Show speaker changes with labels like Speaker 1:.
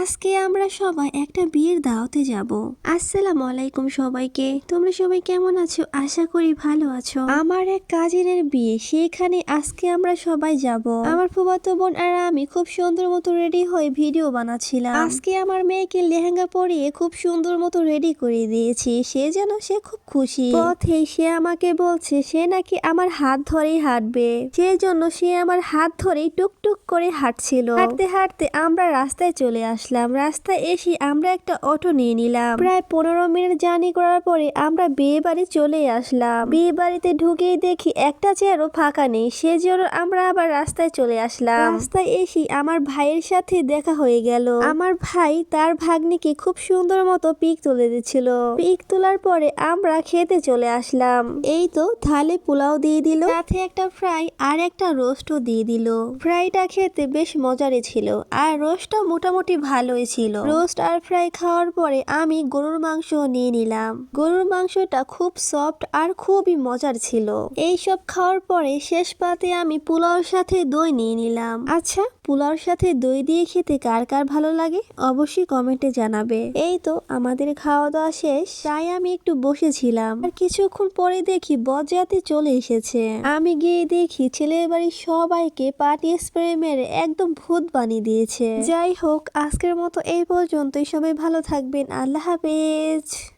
Speaker 1: আজকে আমরা সবাই একটা বিয়ের দাওয়াতে যাব। আসসালামু আলাইকুম সবাইকে। তোমরা সবাই কেমন আছো? আশা করি ভালো আছো। আমার এক কাজিনের বিয়ে, সেখানে আজকে আমরা সবাই যাব। আমার ফুফাতো বোন আর আমি খুব সুন্দর মতো রেডি হয়ে ভিডিও বানাচ্ছিলাম। আজকে আমার মেয়েকে লেহেঙ্গা পরিয়ে খুব সুন্দর মতো রেডি করে দিয়েছি, সে খুব খুশি। পথে সে আমাকে বলছে সে নাকি আমার হাত ধরেই হাঁটবে, সেজন্য সে আমার হাত ধরেই টুকটুক করে হাঁটছিল। হাঁটতে হাঁটতে আমরা রাস্তায় চলে আসলাম। রাস্তায় এসে আমরা একটা অটো নিয়ে নিলাম। প্রায় 15 মিনিট জার্নি করার পরে আমরা বিয়ে বাড়ি চলে আসলাম। বিয়ে বাড়িতে ঢুকেই দেখি একটা চেয়ারও ফাঁকা নেই, সেজন্য আমরা আবার রাস্তায় চলে আসলাম। রাস্তায় এসে আমার ভাইয়ের সাথে দেখা হয়ে গেল। আমার ভাই তার ভাগ্নিকে খুব সুন্দর মতো পিক তুলে দিচ্ছিল। পিক তোলার পরে আমরা খেতে চলে আসলাম। এই তো থালে পোলাও দিয়ে দিল, সাথে একটা ফ্রাই আর একটা রোস্টও দিয়ে দিল। ফ্রাইটা খেতে বেশ মজারই ছিল আর রোস্টটা মোটামুটি ভালোই ছিল। রোস্ট আর ফ্রাই খাওয়ার পরে আমি গরুর মাংস নিয়ে নিলাম। গরুর মাংসটা খুব সফট আর খুবই মজার ছিল। এই সব খাওয়ার পরে শেষ পাতে আমি পোলাওর সাথে দই নিয়ে নিলাম। আচ্ছা, পোলাওর সাথে দই দিয়ে খেতে কার কার ভালো লাগে অবশ্যই কমেন্টে জানাবে। এই তো আমাদের খাওয়া দাওয়া শেষ, তাই আমি একটু বসেছিলাম। আর কিছুক্ষণ পরে দেখি বরযাত্রী চলে এসেছে। আমি গিয়ে দেখি ছেলের বাড়ির সবাইকে পার্টি স্প্রে মেরে একদম ভূত বানিয়ে দিয়েছে। যাই হোক, আজকের মতো এই পর্যন্তই। সবাই ভালো থাকবেন। আল্লাহ হাফেজ।